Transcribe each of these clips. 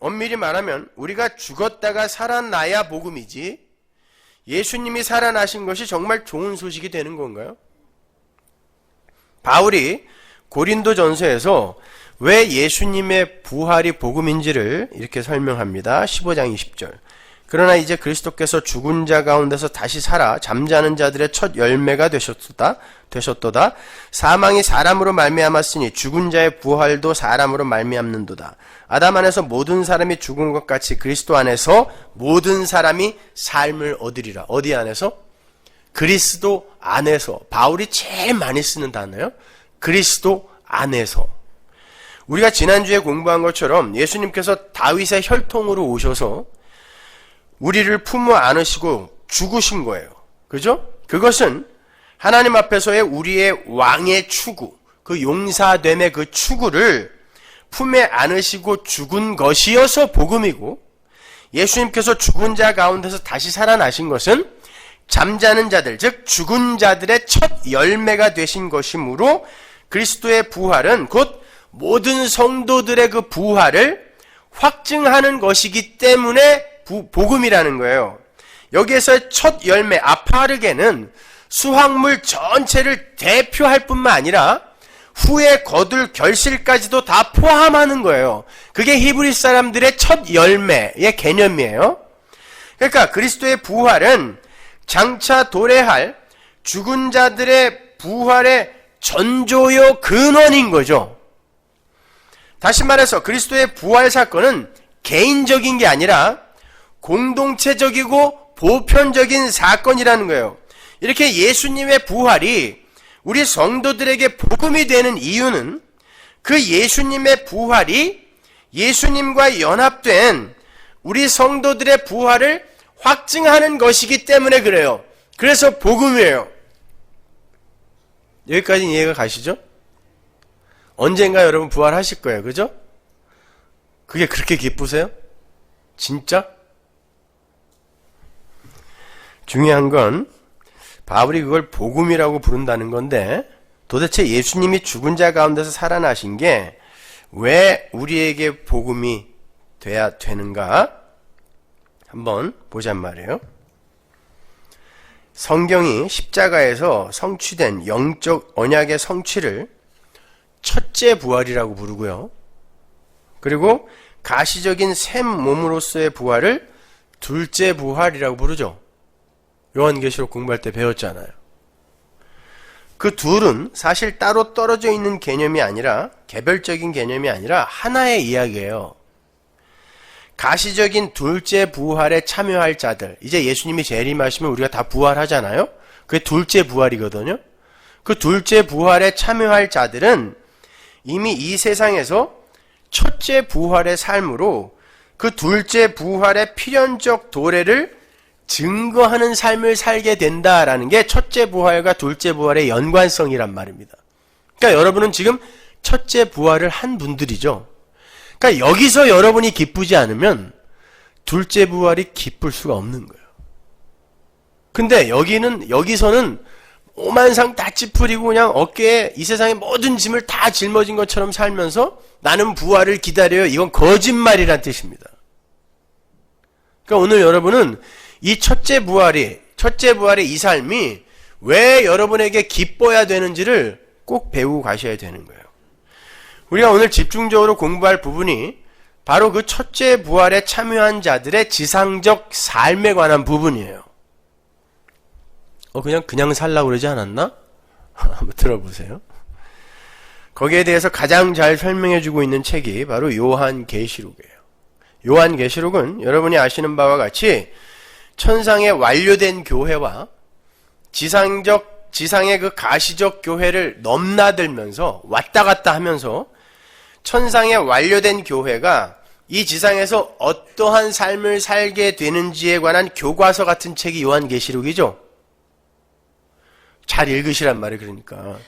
엄밀히 말하면 우리가 죽었다가 살아나야 복음이지 예수님이 살아나신 것이 정말 좋은 소식이 되는 건가요? 바울이 고린도전서에서 왜 예수님의 부활이 복음인지를 이렇게 설명합니다. 15장 20절. 그러나 이제 그리스도께서 죽은 자 가운데서 다시 살아 잠자는 자들의 첫 열매가 되셨도다. 사망이 사람으로 말미암았으니 죽은 자의 부활도 사람으로 말미암는도다. 아담 안에서 모든 사람이 죽은 것 같이 그리스도 안에서 모든 사람이 삶을 얻으리라. 어디 안에서? 그리스도 안에서. 바울이 제일 많이 쓰는 단어예요. 그리스도 안에서. 우리가 지난주에 공부한 것처럼 예수님께서 다윗의 혈통으로 오셔서 우리를 품어 안으시고 죽으신 거예요. 그죠? 그것은 하나님 앞에서의 우리의 왕의 추구, 그 용사됨의 그 추구를 품에 안으시고 죽은 것이어서 복음이고, 예수님께서 죽은 자 가운데서 다시 살아나신 것은 잠자는 자들, 즉 죽은 자들의 첫 열매가 되신 것이므로 그리스도의 부활은 곧 모든 성도들의 그 부활을 확증하는 것이기 때문에 복음이라는 거예요. 여기에서 첫 열매 아파르게는 수확물 전체를 대표할 뿐만 아니라 후에 거둘 결실까지도 다 포함하는 거예요. 그게 히브리 사람들의 첫 열매의 개념이에요. 그러니까 그리스도의 부활은 장차 도래할 죽은 자들의 부활의 전조요 근원인 거죠. 다시 말해서 그리스도의 부활 사건은 개인적인 게 아니라 공동체적이고 보편적인 사건이라는 거예요. 이렇게 예수님의 부활이 우리 성도들에게 복음이 되는 이유는 그 예수님의 부활이 예수님과 연합된 우리 성도들의 부활을 확증하는 것이기 때문에 그래요. 그래서 복음이에요. 여기까지는 이해가 가시죠? 언젠가 여러분 부활하실 거예요. 그죠? 그게 그렇게 기쁘세요? 진짜? 중요한 건 바울이 그걸 복음이라고 부른다는 건데, 도대체 예수님이 죽은 자 가운데서 살아나신 게 왜 우리에게 복음이 돼야 되는가? 한번 보잔 말이에요. 성경이 십자가에서 성취된 영적 언약의 성취를 첫째 부활이라고 부르고요. 그리고 가시적인 샘 몸으로서의 부활을 둘째 부활이라고 부르죠. 요한계시록 공부할 때 배웠잖아요. 그 둘은 사실 따로 떨어져 있는 개념이 아니라, 개별적인 개념이 아니라 하나의 이야기예요. 가시적인 둘째 부활에 참여할 자들, 이제 예수님이 재림하시면 우리가 다 부활하잖아요. 그게 둘째 부활이거든요. 그 둘째 부활에 참여할 자들은 이미 이 세상에서 첫째 부활의 삶으로 그 둘째 부활의 필연적 도래를 증거하는 삶을 살게 된다라는 게 첫째 부활과 둘째 부활의 연관성이란 말입니다. 그러니까 여러분은 지금 첫째 부활을 한 분들이죠. 그러니까 여기서 여러분이 기쁘지 않으면 둘째 부활이 기쁠 수가 없는 거예요. 근데 여기서는 오만상 다 찌푸리고 그냥 어깨에 이 세상의 모든 짐을 다 짊어진 것처럼 살면서 나는 부활을 기다려요. 이건 거짓말이란 뜻입니다. 그러니까 오늘 여러분은 이 첫째 부활의 이 삶이 왜 여러분에게 기뻐야 되는지를 꼭 배우고 가셔야 되는 거예요. 우리가 오늘 집중적으로 공부할 부분이 바로 그 첫째 부활에 참여한 자들의 지상적 삶에 관한 부분이에요. 그냥 살라고 그러지 않았나? 한번 들어보세요. 거기에 대해서 가장 잘 설명해주고 있는 책이 바로 요한계시록이에요. 요한계시록은 여러분이 아시는 바와 같이 천상의 완료된 교회와 지상의 그 가시적 교회를 넘나들면서 왔다 갔다 하면서 천상의 완료된 교회가 이 지상에서 어떠한 삶을 살게 되는지에 관한 교과서 같은 책이 요한계시록이죠. 잘 읽으시란 말이에요. 그러니까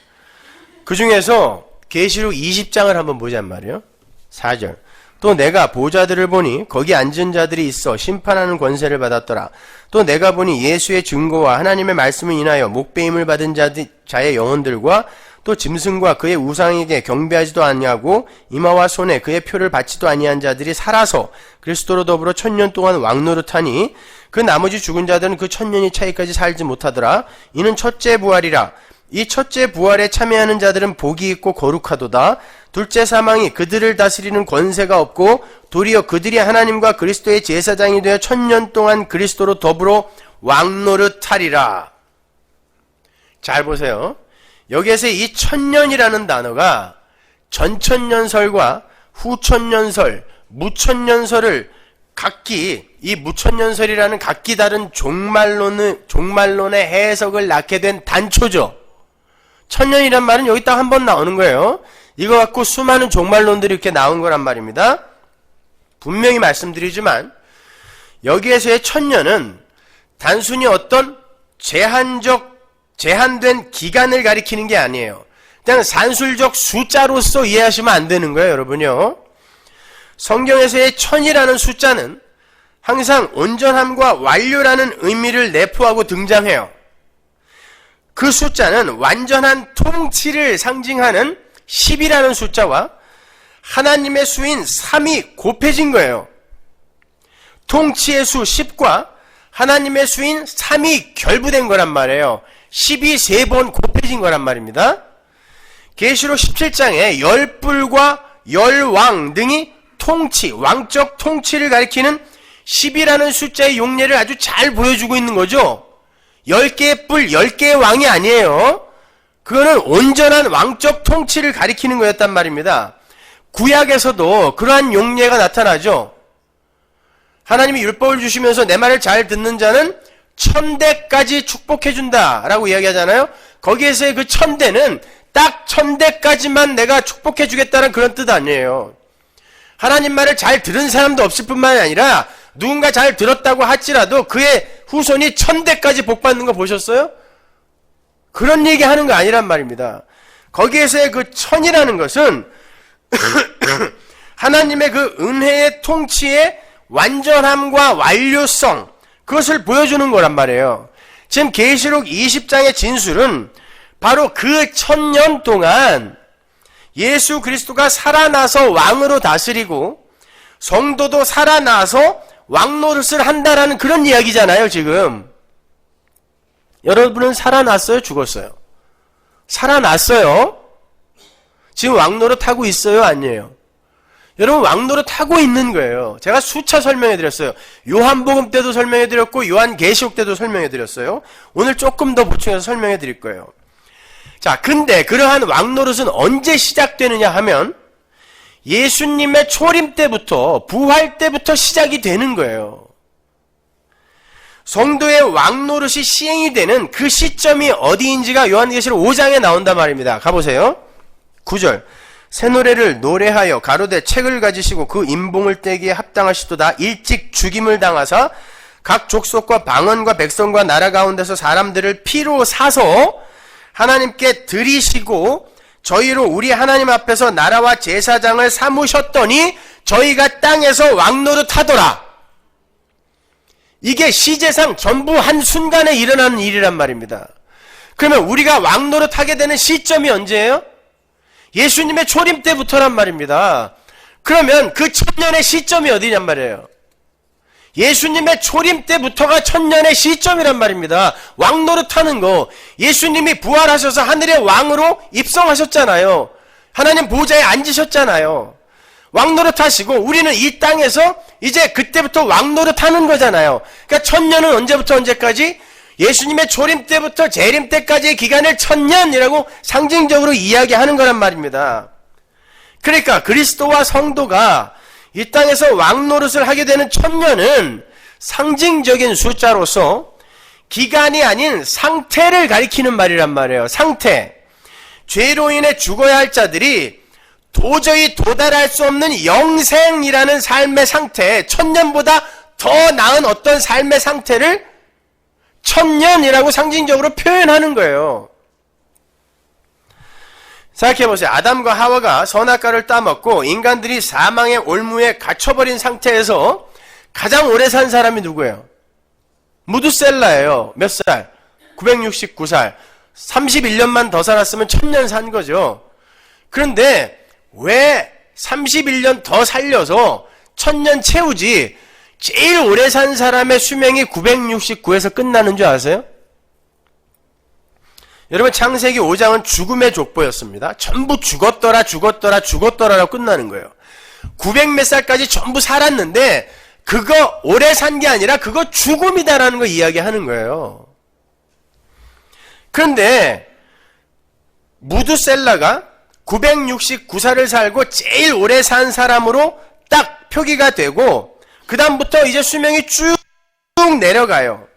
그 중에서 계시록 20장을 한번 보잔 말이에요. 4절. 또 내가 보좌들을 보니 거기 앉은 자들이 있어 심판하는 권세를 받았더라. 또 내가 보니 예수의 증거와 하나님의 말씀을 인하여 목배임을 받은 자의 영혼들과 또 짐승과 그의 우상에게 경배하지도 아니하고 이마와 손에 그의 표를 받지도 아니한 자들이 살아서 그리스도로 더불어 1000년 동안 왕노릇하니 그 나머지 죽은 자들은 그 1000년이 차이까지 살지 못하더라. 이는 첫째 부활이라. 이 첫째 부활에 참여하는 자들은 복이 있고 거룩하도다. 둘째 사망이 그들을 다스리는 권세가 없고 도리어 그들이 하나님과 그리스도의 제사장이 되어 1000년 동안 그리스도로 더불어 왕노릇하리라. 잘 보세요. 여기에서 이 1000년이라는 단어가 전천년설과 후천년설, 무천년설을 각기 이 무천년설이라는 각기 다른 종말론의 해석을 낳게 된 단초죠. 1000년이란 말은 여기 딱 한 번 나오는 거예요. 이거 갖고 수많은 종말론들이 이렇게 나온 거란 말입니다. 분명히 말씀드리지만 여기에서의 1000년은 단순히 어떤 제한된 기간을 가리키는 게 아니에요. 그냥 산술적 숫자로서 이해하시면 안 되는 거예요, 여러분요. 성경에서의 1000이라는 숫자는 항상 온전함과 완료라는 의미를 내포하고 등장해요. 그 숫자는 완전한 통치를 상징하는 10이라는 숫자와 하나님의 수인 3이 곱해진 거예요. 통치의 수 10과 하나님의 수인 3이 결부된 거란 말이에요. 10이 3번 곱해진 거란 말입니다. 계시록 17장에 열불과 열왕 등이 통치, 왕적 통치를 가리키는 10이라는 숫자의 용례를 아주 잘 보여주고 있는 거죠. 10개의 뿔, 10개의 왕이 아니에요. 그거는 온전한 왕적 통치를 가리키는 거였단 말입니다. 구약에서도 그러한 용례가 나타나죠. 하나님이 율법을 주시면서 내 말을 잘 듣는 자는 1000대까지 축복해준다 라고 이야기하잖아요. 거기에서의 그 1000대는 딱 1000대까지만 내가 축복해주겠다는 그런 뜻 아니에요. 하나님 말을 잘 들은 사람도 없을 뿐만이 아니라 누군가 잘 들었다고 할지라도 그의 후손이 1000대까지 복받는 거 보셨어요? 그런 얘기 하는 거 아니란 말입니다. 거기에서의 그 1000이라는 것은 하나님의 그 은혜의 통치의 완전함과 완료성, 그것을 보여주는 거란 말이에요. 지금 계시록 20장의 진술은 바로 그 1000년 동안 예수 그리스도가 살아나서 왕으로 다스리고 성도도 살아나서 왕노릇을 한다라는 그런 이야기잖아요, 지금. 여러분은 살아났어요, 죽었어요? 살아났어요? 지금 왕노릇 하고 있어요, 아니에요? 여러분, 왕노릇 하고 있는 거예요. 제가 수차 설명해 드렸어요. 요한복음 때도 설명해 드렸고 요한계시록 때도 설명해 드렸어요. 오늘 조금 더 보충해서 설명해 드릴 거예요. 자, 근데 그러한 왕노릇은 언제 시작되느냐 하면 예수님의 초림 때부터, 부활 때부터 시작이 되는 거예요. 성도의 왕노릇이 시행이 되는 그 시점이 어디인지가 요한계시록 5장에 나온단 말입니다. 가보세요. 9절. 새 노래를 노래하여 가로되 책을 가지시고 그 임봉을 떼기에 합당하시도다. 일찍 죽임을 당하사 각 족속과 방언과 백성과 나라 가운데서 사람들을 피로 사서 하나님께 드리시고 저희로 우리 하나님 앞에서 나라와 제사장을 삼으셨더니 저희가 땅에서 왕노릇 하더라. 이게 시제상 전부 한순간에 일어나는 일이란 말입니다. 그러면 우리가 왕노릇 하게 되는 시점이 언제예요? 예수님의 초림 때부터란 말입니다. 그러면 그 1000년의 시점이 어디냔 말이에요. 예수님의 초림 때부터가 1000년의 시점이란 말입니다. 왕노릇하는 거. 예수님이 부활하셔서 하늘의 왕으로 입성하셨잖아요. 하나님 보좌에 앉으셨잖아요. 왕노릇 하시고 우리는 이 땅에서 이제 그때부터 왕노릇 하는 거잖아요. 그러니까 1000년은 언제부터 언제까지? 예수님의 초림 때부터 재림 때까지의 기간을 1000년이라고 상징적으로 이야기하는 거란 말입니다. 그러니까 그리스도와 성도가 이 땅에서 왕노릇을 하게 되는 1000년은 상징적인 숫자로서 기간이 아닌 상태를 가리키는 말이란 말이에요. 상태. 죄로 인해 죽어야 할 자들이 도저히 도달할 수 없는 영생이라는 삶의 상태, 1000년보다 더 나은 어떤 삶의 상태를 1000년이라고 상징적으로 표현하는 거예요. 생각해보세요. 아담과 하와가 선악과를 따먹고 인간들이 사망의 올무에 갇혀버린 상태에서 가장 오래 산 사람이 누구예요? 무두셀라예요. 몇 살? 969살. 31년만 더 살았으면 1000년 산 거죠. 그런데 왜 31년 더 살려서 1000년 채우지 제일 오래 산 사람의 수명이 969에서 끝나는 줄 아세요? 여러분, 창세기 5장은 죽음의 족보였습니다. 전부 죽었더라라고 끝나는 거예요. 900 몇 살까지 전부 살았는데 그거 오래 산 게 아니라 그거 죽음이다라는 거 이야기하는 거예요. 그런데 무두셀라가 969살을 살고 제일 오래 산 사람으로 딱 표기가 되고 그 다음부터 이제 수명이 쭉 내려가요.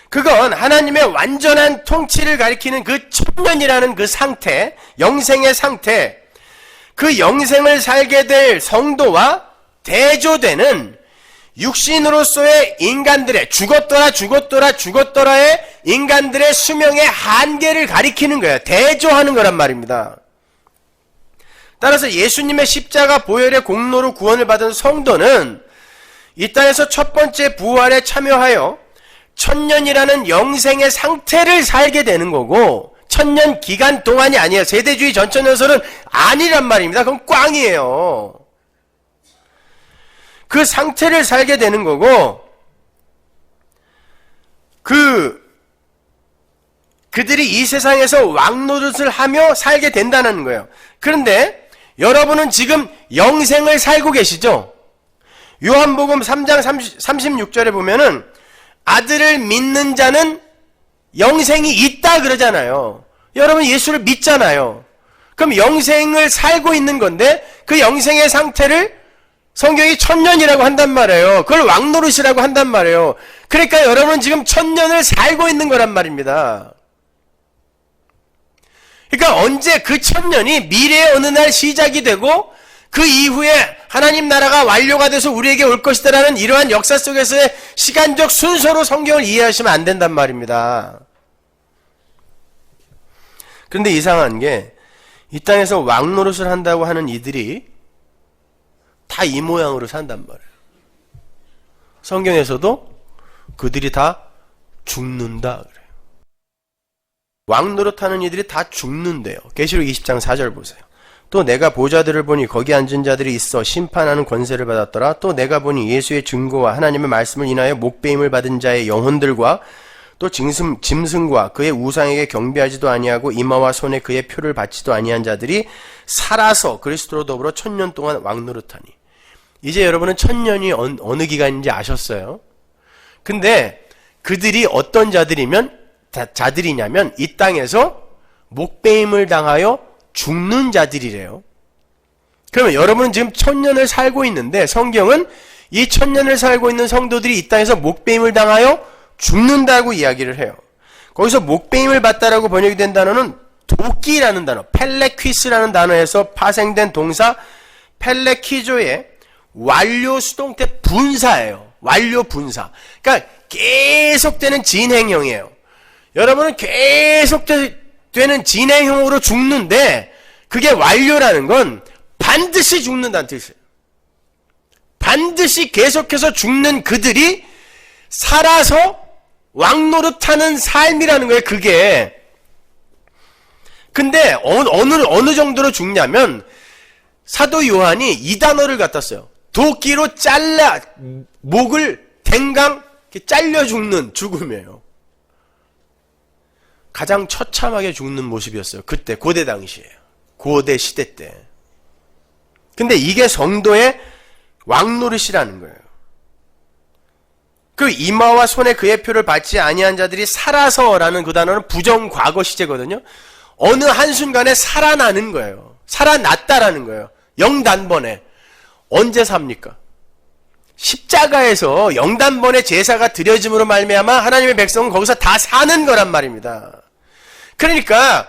그건 하나님의 완전한 통치를 가리키는 그 1000년이라는 그 상태, 영생의 상태, 그 영생을 살게 될 성도와 대조되는 육신으로서의 인간들의 죽었더라의 인간들의 수명의 한계를 가리키는 거예요. 대조하는 거란 말입니다. 따라서 예수님의 십자가 보혈의 공로로 구원을 받은 성도는 이 땅에서 첫 번째 부활에 참여하여 1000년이라는 영생의 상태를 살게 되는 거고 1000년 기간 동안이 아니에요. 세대주의 전천연설은 아니란 말입니다. 그건 꽝이에요. 그 상태를 살게 되는 거고 그들이 이 세상에서 왕노릇을 하며 살게 된다는 거예요. 그런데 여러분은 지금 영생을 살고 계시죠? 요한복음 3장 36절에 보면은 아들을 믿는 자는 영생이 있다 그러잖아요. 여러분 예수를 믿잖아요. 그럼 영생을 살고 있는 건데 그 영생의 상태를 성경이 1000년이라고 한단 말이에요. 그걸 왕노릇이라고 한단 말이에요. 그러니까 여러분은 지금 1000년을 살고 있는 거란 말입니다. 그러니까 언제 그 1000년이 미래의 어느 날 시작이 되고 그 이후에 하나님 나라가 완료가 돼서 우리에게 올 것이다라는 이러한 역사 속에서의 시간적 순서로 성경을 이해하시면 안 된단 말입니다. 그런데 이상한 게 이 땅에서 왕노릇을 한다고 하는 이들이 다 이 모양으로 산단 말이에요. 성경에서도 그들이 다 죽는다 그래요. 왕노릇하는 이들이 다 죽는데요. 계시록 20장 4절 보세요. 또 내가 보좌들을 보니 거기 앉은 자들이 있어 심판하는 권세를 받았더라. 또 내가 보니 예수의 증거와 하나님의 말씀을 인하여 목배임을 받은 자의 영혼들과 또 짐승과 그의 우상에게 경배하지도 아니하고 이마와 손에 그의 표를 받지도 아니한 자들이 살아서 그리스도로 더불어 1000년 동안 왕노릇하니. 이제 여러분은 1000년이 어느 기간인지 아셨어요? 근데 그들이 어떤 자들이냐면 이 땅에서 목배임을 당하여 죽는 자들이래요. 그러면 여러분은 지금 1000년을 살고 있는데 성경은 이 1000년을 살고 있는 성도들이 이 땅에서 목배임을 당하여 죽는다고 이야기를 해요. 거기서 목배임을 받다라고 번역이 된 단어는 도끼라는 단어, 펠레퀴스라는 단어에서 파생된 동사 펠레키조의 완료 수동태 분사예요. 완료 분사. 그러니까 계속되는 진행형이에요. 여러분은 계속되는 진행형으로 죽는데 그게 완료라는 건 반드시 죽는다는 뜻이에요. 반드시 계속해서 죽는 그들이 살아서 왕노릇하는 삶이라는 거예요. 그게. 근데 어느 정도로 죽냐면 사도 요한이 이 단어를 갖다 써요. 도끼로 잘라 목을 댕강 잘려 죽는 죽음이에요. 가장 처참하게 죽는 모습이었어요. 그때 고대 당시에요. 고대 시대 때. 근데 이게 성도의 왕노릇이라는 거예요. 그 이마와 손에 그의 표를 받지 아니한 자들이 살아서라는 그 단어는 부정 과거 시제거든요. 어느 한순간에 살아나는 거예요. 살아났다라는 거예요. 영단번에. 언제 삽니까? 십자가에서 영단번에 제사가 드려짐으로 말미암아 하나님의 백성은 거기서 다 사는 거란 말입니다. 그러니까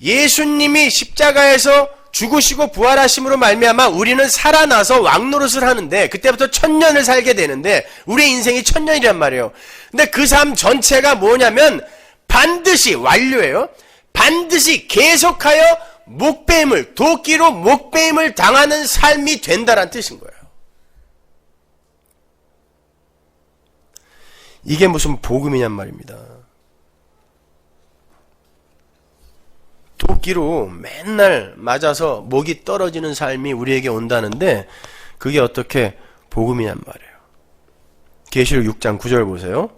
예수님이 십자가에서 죽으시고 부활하심으로 말미암아 우리는 살아나서 왕노릇을 하는데 그때부터 1000년을 살게 되는데 우리의 인생이 1000년이란 말이에요. 근데 그 삶 전체가 뭐냐면 반드시 완료예요. 반드시 계속하여 목배임을 도끼로 목배임을 당하는 삶이 된다는 뜻인 거예요. 이게 무슨 복음이냔 말입니다. 도끼로 맨날 맞아서 목이 떨어지는 삶이 우리에게 온다는데 그게 어떻게 복음이냔 말이에요. 계시록 6장 9절 보세요.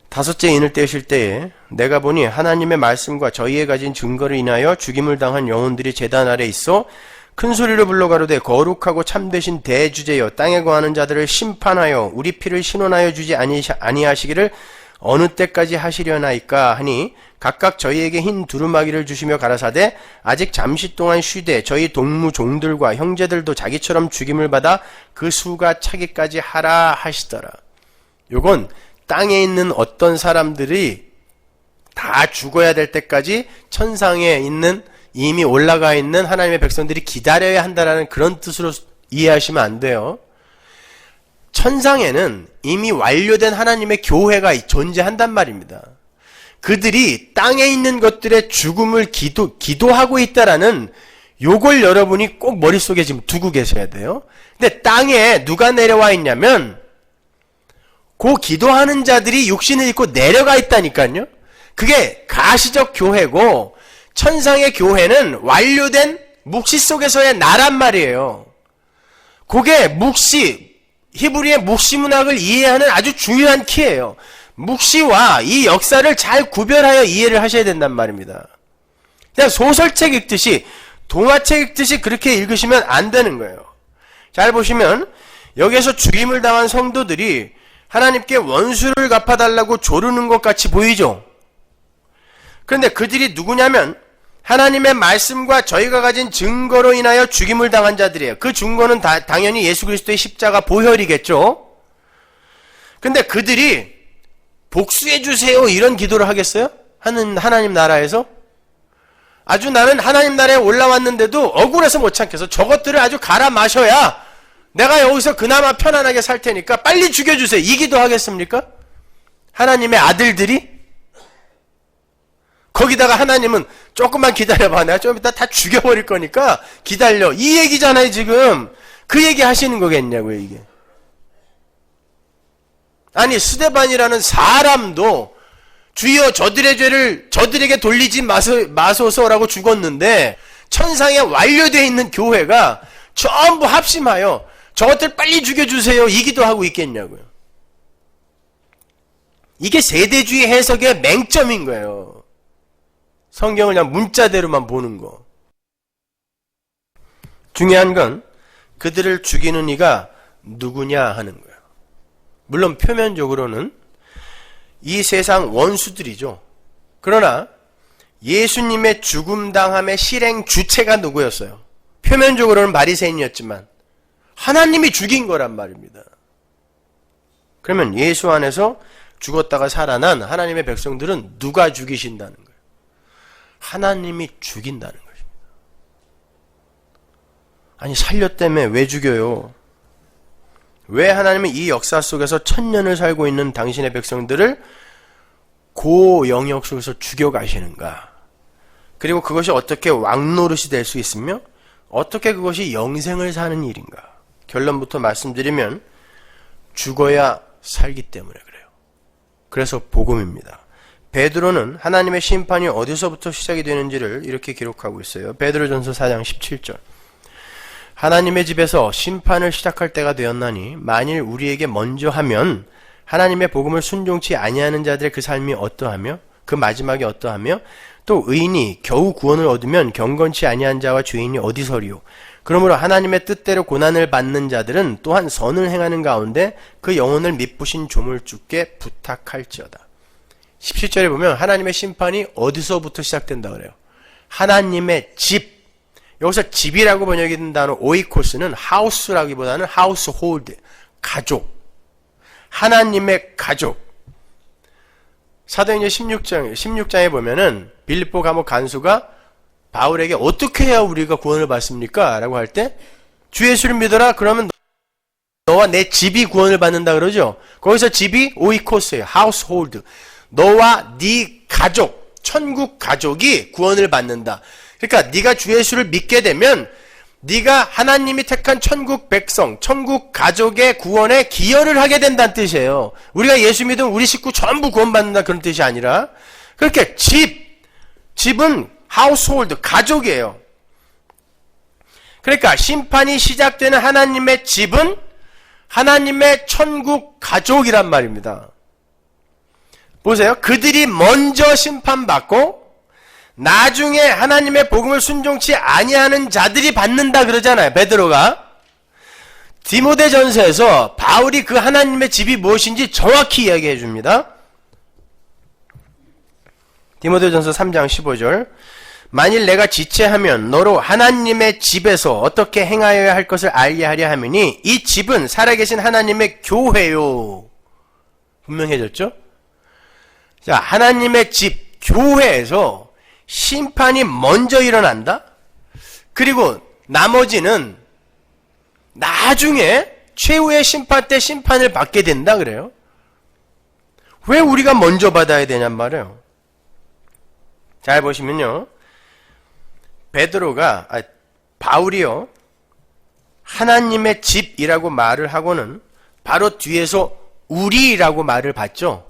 다섯째 인을 떼실 때에 내가 보니 하나님의 말씀과 저희에 가진 증거를 인하여 죽임을 당한 영혼들이 제단 아래 있어 큰 소리로 불러 가로되 거룩하고 참되신 대주제여 땅에 거하는 자들을 심판하여 우리 피를 신원하여 주지 아니하시기를 어느 때까지 하시려나이까 하니 각각 저희에게 흰 두루마기를 주시며 가라사대 아직 잠시 동안 쉬되 저희 동무 종들과 형제들도 자기처럼 죽임을 받아 그 수가 차기까지 하라 하시더라. 요건 땅에 있는 어떤 사람들이 다 죽어야 될 때까지 천상에 있는 이미 올라가 있는 하나님의 백성들이 기다려야 한다라는 그런 뜻으로 이해하시면 안 돼요. 천상에는 이미 완료된 하나님의 교회가 존재한단 말입니다. 그들이 땅에 있는 것들의 죽음을 기도하고 있다라는 요걸 여러분이 꼭 머릿속에 지금 두고 계셔야 돼요. 근데 땅에 누가 내려와 있냐면 그 기도하는 자들이 육신을 입고 내려가 있다니까요. 그게 가시적 교회고 천상의 교회는 완료된 묵시 속에서의 나란 말이에요. 그게 묵시, 히브리의 묵시 문학을 이해하는 아주 중요한 키예요. 묵시와 이 역사를 잘 구별하여 이해를 하셔야 된단 말입니다. 그냥 소설책 읽듯이 동화책 읽듯이 그렇게 읽으시면 안 되는 거예요. 잘 보시면 여기에서 죽임을 당한 성도들이 하나님께 원수를 갚아달라고 조르는 것 같이 보이죠. 그런데 그들이 누구냐면 하나님의 말씀과 저희가 가진 증거로 인하여 죽임을 당한 자들이에요. 그 증거는 당연히 예수 그리스도의 십자가 보혈이겠죠. 근데 그들이 복수해 주세요 이런 기도를 하겠어요? 하나님 나라에서? 아주 나는 하나님 나라에 올라왔는데도 억울해서 못 참겠어. 저것들을 아주 갈아 마셔야 내가 여기서 그나마 편안하게 살 테니까 빨리 죽여주세요. 이 기도 하겠습니까? 하나님의 아들들이? 거기다가 하나님은 조금만 기다려봐. 내가 좀 이따 다 죽여버릴 거니까 기다려. 이 얘기잖아요 지금. 그 얘기 하시는 거겠냐고요 이게. 아니 스데반이라는 사람도 주여 저들의 죄를 저들에게 돌리지 마소서라고 죽었는데 천상에 완료되어 있는 교회가 전부 합심하여 저것들 빨리 죽여주세요 이 기도하고 있겠냐고요. 이게 세대주의 해석의 맹점인 거예요. 성경을 그냥 문자대로만 보는 거. 중요한 건 그들을 죽이는 이가 누구냐 하는 거예요. 물론 표면적으로는 이 세상 원수들이죠. 그러나 예수님의 죽음당함의 실행 주체가 누구였어요? 표면적으로는 바리새인이었지만 하나님이 죽인 거란 말입니다. 그러면 예수 안에서 죽었다가 살아난 하나님의 백성들은 누가 죽이신다는 거예요? 하나님이 죽인다는 것입니다. 아니 살렸다며 왜 죽여요? 왜 하나님은 이 역사 속에서 1000년을 살고 있는 당신의 백성들을 그 영역 속에서 죽여가시는가? 그리고 그것이 어떻게 왕노릇이 될 수 있으며 어떻게 그것이 영생을 사는 일인가? 결론부터 말씀드리면 죽어야 살기 때문에 그래요. 그래서 복음입니다. 베드로는 하나님의 심판이 어디서부터 시작이 되는지를 이렇게 기록하고 있어요. 베드로전서 4장 17절. 하나님의 집에서 심판을 시작할 때가 되었나니 만일 우리에게 먼저 하면 하나님의 복음을 순종치 아니하는 자들의 그 삶이 어떠하며 그 마지막이 어떠하며 또 의인이 겨우 구원을 얻으면 경건치 아니한 자와 죄인이 어디서리요. 그러므로 하나님의 뜻대로 고난을 받는 자들은 또한 선을 행하는 가운데 그 영혼을 미쁘신 조물주께 부탁할지어다. 17절에 보면 하나님의 심판이 어디서부터 시작된다 그래요. 하나님의 집. 여기서 집이라고 번역이 된 단어 오이코스는 하우스라기보다는 하우스홀드, 가족. 하나님의 가족. 사도행전 16장에 보면은 빌립보 감옥 간수가 바울에게 어떻게 해야 우리가 구원을 받습니까? 라고 할 때 주 예수를 믿어라. 그러면 너와 내 집이 구원을 받는다 그러죠. 거기서 집이 오이코스예요. 하우스홀드. 너와 네 가족, 천국 가족이 구원을 받는다. 그러니까 네가 주 예수를 믿게 되면 네가 하나님이 택한 천국 백성, 천국 가족의 구원에 기여를 하게 된다는 뜻이에요. 우리가 예수 믿으면 우리 식구 전부 구원받는다 그런 뜻이 아니라 그렇게 집은 household, 가족이에요. 그러니까 심판이 시작되는 하나님의 집은 하나님의 천국 가족이란 말입니다. 보세요. 그들이 먼저 심판받고 나중에 하나님의 복음을 순종치 아니하는 자들이 받는다 그러잖아요. 베드로가. 디모데전서에서 바울이 그 하나님의 집이 무엇인지 정확히 이야기해 줍니다. 디모데전서 3장 15절. 만일 내가 지체하면 너로 하나님의 집에서 어떻게 행하여야 할 것을 알게 하려 함이니 이 집은 살아계신 하나님의 교회요. 분명해졌죠? 자, 하나님의 집, 교회에서 심판이 먼저 일어난다? 그리고 나머지는 나중에 최후의 심판 때 심판을 받게 된다 그래요. 왜 우리가 먼저 받아야 되냔 말이에요. 잘 보시면요. 바울이요. 하나님의 집이라고 말을 하고는 바로 뒤에서 우리라고 말을 받죠.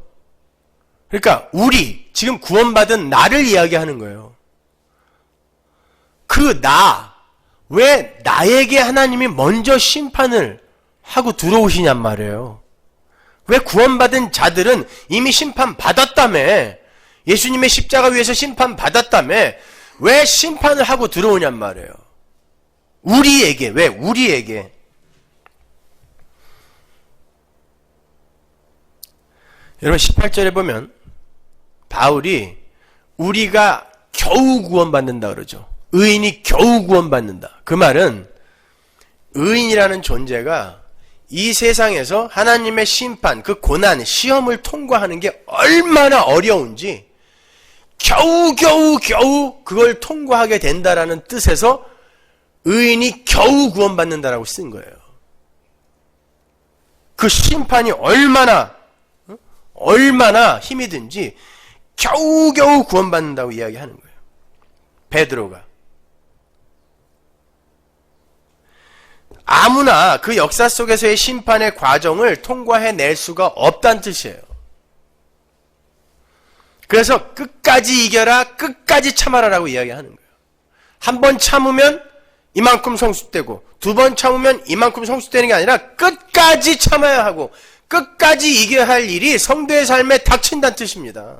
그러니까 우리, 지금 구원받은 나를 이야기하는 거예요. 그 나, 왜 나에게 하나님이 먼저 심판을 하고 들어오시냔 말이에요. 왜 구원받은 자들은 이미 심판받았다며, 예수님의 십자가 위에서 심판받았다며 왜 심판을 하고 들어오냔 말이에요. 우리에게, 왜 우리에게. 여러분 18절에 보면 바울이 우리가 겨우 구원받는다 그러죠. 의인이 겨우 구원받는다. 그 말은 의인이라는 존재가 이 세상에서 하나님의 심판, 그 고난, 시험을 통과하는 게 얼마나 어려운지 겨우 그걸 통과하게 된다라는 뜻에서 의인이 겨우 구원받는다라고 쓴 거예요. 그 심판이 얼마나 힘이 든지 겨우 구원받는다고 이야기하는 거예요. 베드로가. 아무나 그 역사 속에서의 심판의 과정을 통과해낼 수가 없다는 뜻이에요. 그래서 끝까지 이겨라, 끝까지 참아라라고 이야기하는 거예요. 한 번 참으면 이만큼 성숙되고 두 번 참으면 이만큼 성숙되는 게 아니라 끝까지 참아야 하고 끝까지 이겨야 할 일이 성도의 삶에 닥친다는 뜻입니다.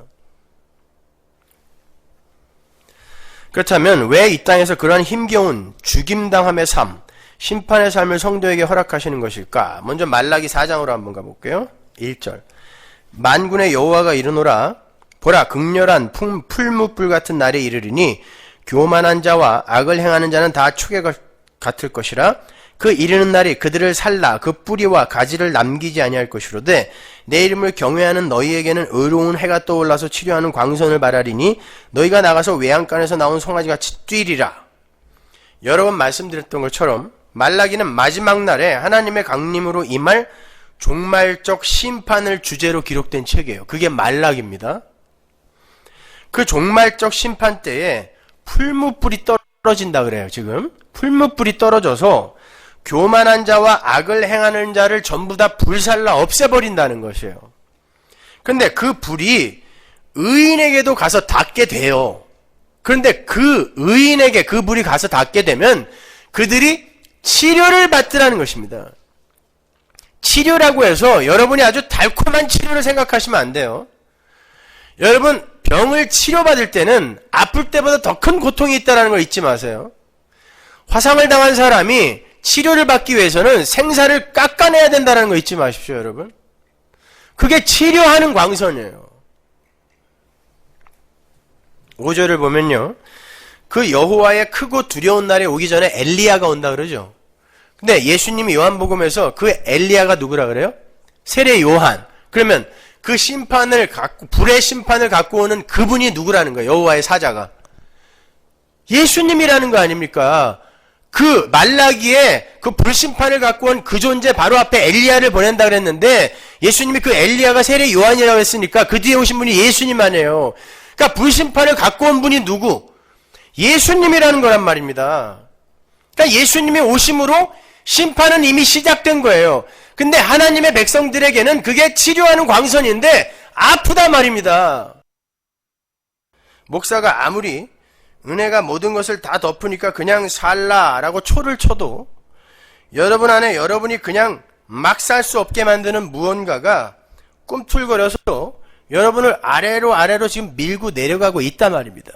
그렇다면 왜 이 땅에서 그러한 힘겨운 죽임당함의 삶, 심판의 삶을 성도에게 허락하시는 것일까? 먼저 말라기 4장으로 한번 가볼게요. 1절. 만군의 여호와가 이르노라. 보라, 극렬한 풀무불 같은 날에 이르리니 교만한 자와 악을 행하는 자는 다 초계 같을 것이라. 그 이르는 날이 그들을 살라 그 뿌리와 가지를 남기지 아니할 것이로되 내 이름을 경외하는 너희에게는 의로운 해가 떠올라서 치료하는 광선을 바라리니 너희가 나가서 외양간에서 나온 송아지같이 뛰리라. 여러 번 말씀드렸던 것처럼 말라기는 마지막 날에 하나님의 강림으로 임할 종말적 심판을 주제로 기록된 책이에요. 그게 말라기입니다. 그 종말적 심판 때에 풀무불이 떨어진다 그래요. 지금 풀무불이 떨어져서 교만한 자와 악을 행하는 자를 전부 다 불살라 없애버린다는 것이에요. 근데 그 불이 의인에게도 가서 닿게 돼요. 그런데 그 의인에게 그 불이 가서 닿게 되면 그들이 치료를 받으라는 것입니다. 치료라고 해서 여러분이 아주 달콤한 치료를 생각하시면 안 돼요. 여러분, 병을 치료받을 때는 아플 때보다 더 큰 고통이 있다는 걸 잊지 마세요. 화상을 당한 사람이 치료를 받기 위해서는 생사를 깎아내야 된다는 거 잊지 마십시오, 여러분. 그게 치료하는 광선이에요. 5절을 보면요. 그 여호와의 크고 두려운 날이 오기 전에 엘리야가 온다 그러죠. 근데 예수님이 요한복음에서 그 엘리야가 누구라 그래요? 세례 요한. 그러면 그 심판을 갖고, 불의 심판을 갖고 오는 그분이 누구라는 거예요? 여호와의 사자가. 예수님이라는 거 아닙니까? 그 말라기에 그 불심판을 갖고 온 그 존재 바로 앞에 엘리야를 보낸다 그랬는데 예수님이 그 엘리야가 세례 요한이라고 했으니까 그 뒤에 오신 분이 예수님 아니에요. 그러니까 불심판을 갖고 온 분이 누구? 예수님이라는 거란 말입니다. 그러니까 예수님이 오심으로 심판은 이미 시작된 거예요. 근데 하나님의 백성들에게는 그게 치료하는 광선인데 아프단 말입니다. 목사가 아무리 은혜가 모든 것을 다 덮으니까 그냥 살라라고 초를 쳐도 여러분 안에 여러분이 그냥 막 살 수 없게 만드는 무언가가 꿈틀거려서 여러분을 아래로 지금 밀고 내려가고 있단 말입니다.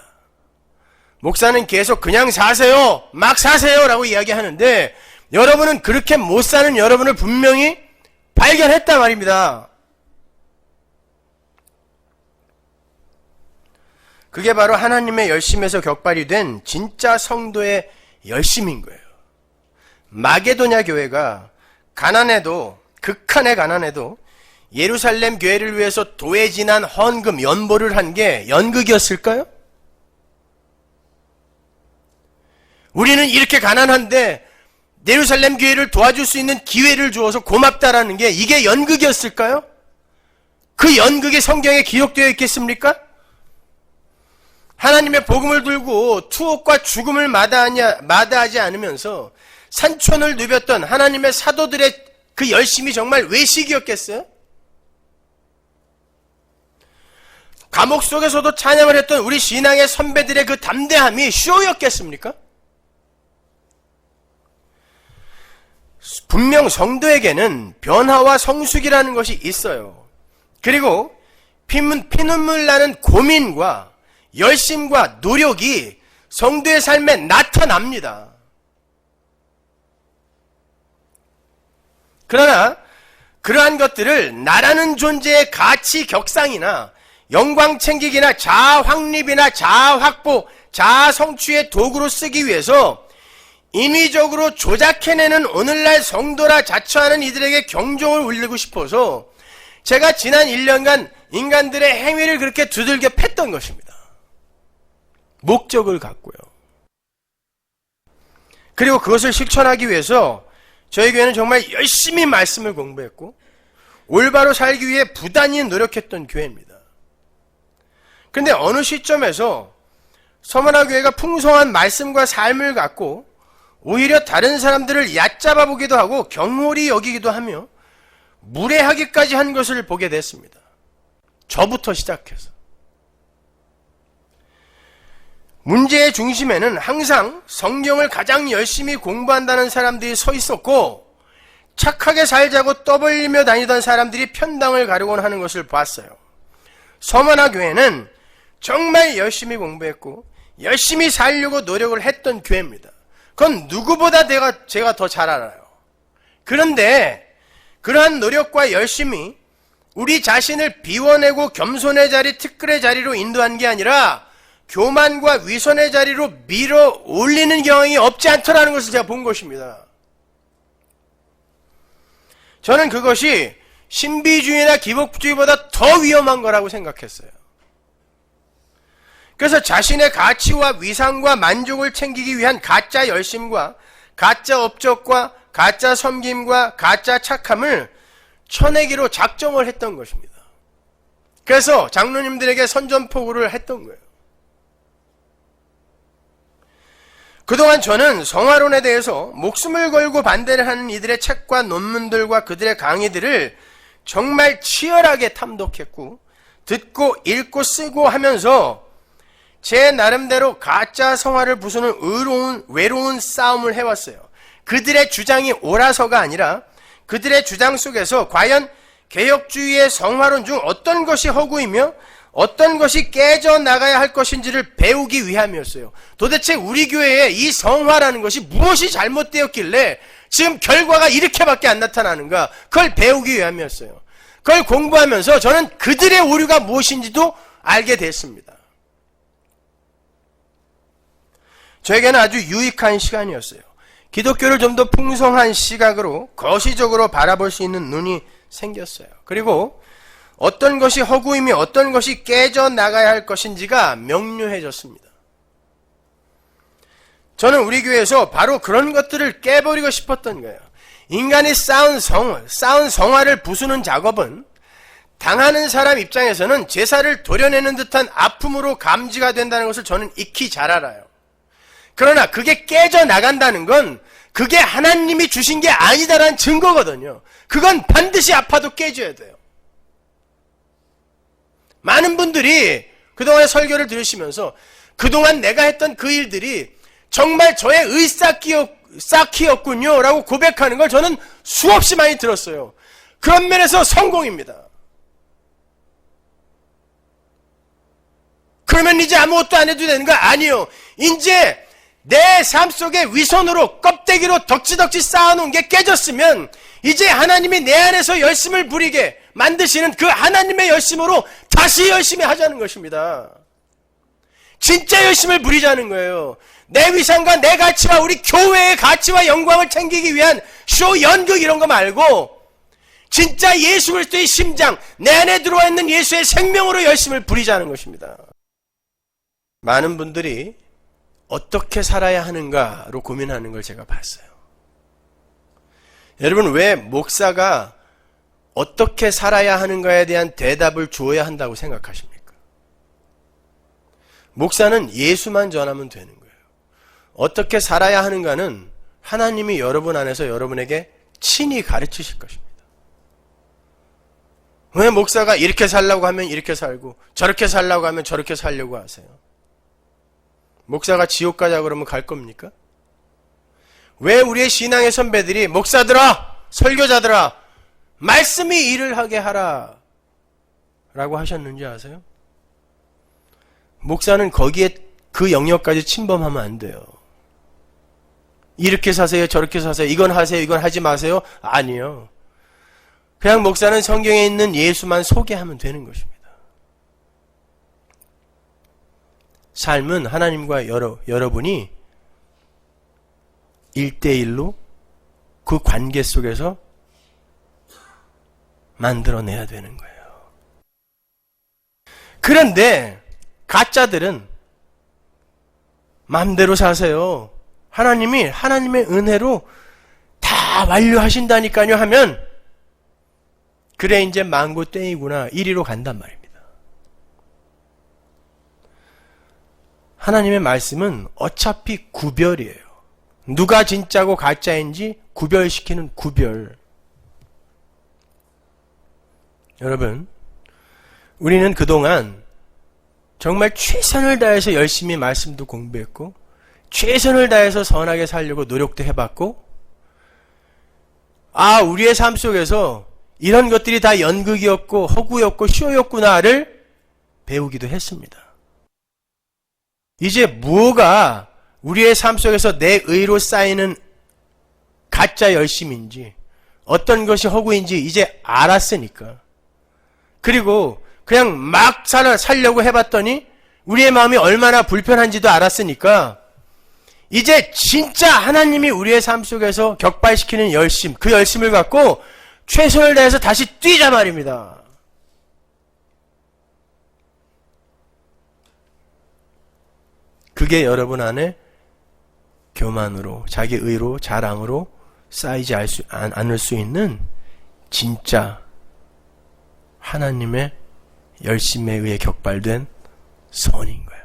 목사는 계속 그냥 사세요, 막 사세요 라고 이야기하는데 여러분은 그렇게 못 사는 여러분을 분명히 발견했단 말입니다. 그게 바로 하나님의 열심에서 격발이 된 진짜 성도의 열심인 거예요. 마게도냐 교회가 가난해도, 극한의 가난해도 예루살렘 교회를 위해서 도해지난 헌금, 연보를 한 게 연극이었을까요? 우리는 이렇게 가난한데 예루살렘 교회를 도와줄 수 있는 기회를 주어서 고맙다라는 게 이게 연극이었을까요? 그 연극이 성경에 기록되어 있겠습니까? 하나님의 복음을 들고 투옥과 죽음을 마다하지 않으면서 산촌을 누볐던 하나님의 사도들의 그 열심이 정말 외식이었겠어요? 감옥 속에서도 찬양을 했던 우리 신앙의 선배들의 그 담대함이 쇼였겠습니까? 분명 성도에게는 변화와 성숙이라는 것이 있어요. 그리고 피눈물 나는 고민과 열심과 노력이 성도의 삶에 나타납니다. 그러나 그러한 것들을 나라는 존재의 가치 격상이나 영광 챙기기나 자아 확립이나 자아 확보, 자아 성취의 도구로 쓰기 위해서 인위적으로 조작해내는 오늘날 성도라 자처하는 이들에게 경종을 울리고 싶어서 제가 지난 1년간 인간들의 행위를 그렇게 두들겨 팼던 것입니다. 목적을 갖고요. 그리고 그것을 실천하기 위해서 저희 교회는 정말 열심히 말씀을 공부했고 올바로 살기 위해 부단히 노력했던 교회입니다. 그런데 어느 시점에서 서머나 교회가 풍성한 말씀과 삶을 갖고 오히려 다른 사람들을 얕잡아 보기도 하고 경홀히 여기기도 하며 무례하기까지 한 것을 보게 됐습니다. 저부터 시작해서. 문제의 중심에는 항상 성경을 가장 열심히 공부한다는 사람들이 서 있었고 착하게 살자고 떠벌리며 다니던 사람들이 편당을 가르곤 하는 것을 봤어요. 서머나 교회는 정말 열심히 공부했고 열심히 살려고 노력을 했던 교회입니다. 그건 누구보다 제가 더 잘 알아요. 그런데 그러한 노력과 열심이 우리 자신을 비워내고 겸손의 자리, 특글의 자리로 인도한 게 아니라 교만과 위선의 자리로 밀어 올리는 경향이 없지 않더라는 것을 제가 본 것입니다. 저는 그것이 신비주의나 기복주의보다 더 위험한 거라고 생각했어요. 그래서 자신의 가치와 위상과 만족을 챙기기 위한 가짜 열심과 가짜 업적과 가짜 섬김과 가짜 착함을 쳐내기로 작정을 했던 것입니다. 그래서 장로님들에게 선전포고를 했던 거예요. 그동안 저는 성화론에 대해서 목숨을 걸고 반대를 하는 이들의 책과 논문들과 그들의 강의들을 정말 치열하게 탐독했고 듣고 읽고 쓰고 하면서 제 나름대로 가짜 성화를 부수는 외로운 싸움을 해왔어요. 그들의 주장이 옳아서가 아니라 그들의 주장 속에서 과연 개혁주의의 성화론 중 어떤 것이 허구이며 어떤 것이 깨져나가야 할 것인지를 배우기 위함이었어요. 도대체 우리 교회에 이 성화라는 것이 무엇이 잘못되었길래 지금 결과가 이렇게밖에 안 나타나는가, 그걸 배우기 위함이었어요. 그걸 공부하면서 저는 그들의 오류가 무엇인지도 알게 됐습니다. 저에게는 아주 유익한 시간이었어요. 기독교를 좀 더 풍성한 시각으로 거시적으로 바라볼 수 있는 눈이 생겼어요. 그리고 어떤 것이 허구이며 어떤 것이 깨져나가야 할 것인지가 명료해졌습니다. 저는 우리 교회에서 바로 그런 것들을 깨버리고 싶었던 거예요. 인간이 쌓은 성화를 부수는 작업은 당하는 사람 입장에서는 제사를 도려내는 듯한 아픔으로 감지가 된다는 것을 저는 익히 잘 알아요. 그러나 그게 깨져나간다는 건 그게 하나님이 주신 게 아니다라는 증거거든요. 그건 반드시 아파도 깨져야 돼요. 많은 분들이 그동안의 설교를 들으시면서 그동안 내가 했던 그 일들이 정말 저의 의쌓기였군요 라고 고백하는 걸 저는 수없이 많이 들었어요. 그런 면에서 성공입니다. 그러면 이제 아무것도 안 해도 되는 거 아니요. 이제 내 삶 속에 위선으로 껍데기로 덕지덕지 쌓아놓은 게 깨졌으면 이제 하나님이 내 안에서 열심을 부리게 만드시는 그 하나님의 열심으로 다시 열심히 하자는 것입니다. 진짜 열심을 부리자는 거예요. 내 위상과 내 가치와 우리 교회의 가치와 영광을 챙기기 위한 쇼, 연극 이런 거 말고 진짜 예수 그리스도의 심장, 내 안에 들어와 있는 예수의 생명으로 열심을 부리자는 것입니다. 많은 분들이 어떻게 살아야 하는가로 고민하는 걸 제가 봤어요. 여러분, 왜 목사가 어떻게 살아야 하는가에 대한 대답을 주어야 한다고 생각하십니까? 목사는 예수만 전하면 되는 거예요. 어떻게 살아야 하는가는 하나님이 여러분 안에서 여러분에게 친히 가르치실 것입니다. 왜 목사가 이렇게 살라고 하면 이렇게 살고 저렇게 살라고 하면 저렇게 살려고 하세요? 목사가 지옥 가자 그러면 갈 겁니까? 왜 우리의 신앙의 선배들이 목사들아, 설교자들아, 말씀이 일을 하게 하라 라고 하셨는지 아세요? 목사는 거기에 그 영역까지 침범하면 안 돼요. 이렇게 사세요, 저렇게 사세요, 이건 하세요, 이건 하지 마세요. 아니요. 그냥 목사는 성경에 있는 예수만 소개하면 되는 것입니다. 삶은 하나님과 여러분이 1대1로 그 관계 속에서 만들어내야 되는 거예요. 그런데 가짜들은 마음대로 사세요. 하나님이 하나님의 은혜로 다 완료하신다니까요 하면 그래 이제 망고 땡이구나 이리로 간단 말입니다. 하나님의 말씀은 어차피 구별이에요. 누가 진짜고 가짜인지 구별시키는 구별. 여러분, 우리는 그동안 정말 최선을 다해서 열심히 말씀도 공부했고 최선을 다해서 선하게 살려고 노력도 해봤고 우리의 삶 속에서 이런 것들이 다 연극이었고 허구였고 쇼였구나를 배우기도 했습니다. 이제 무엇가 우리의 삶 속에서 내 의로 쌓이는 가짜 열심인지 어떤 것이 허구인지 이제 알았으니까 그리고 그냥 막 살려고 해봤더니 우리의 마음이 얼마나 불편한지도 알았으니까 이제 진짜 하나님이 우리의 삶 속에서 격발시키는 열심, 그 열심을 갖고 최선을 다해서 다시 뛰자 말입니다. 그게 여러분 안에 교만으로, 자기 의로, 자랑으로 쌓이지 않을 수 있는 진짜 하나님의 열심에 의해 격발된 선인 거예요.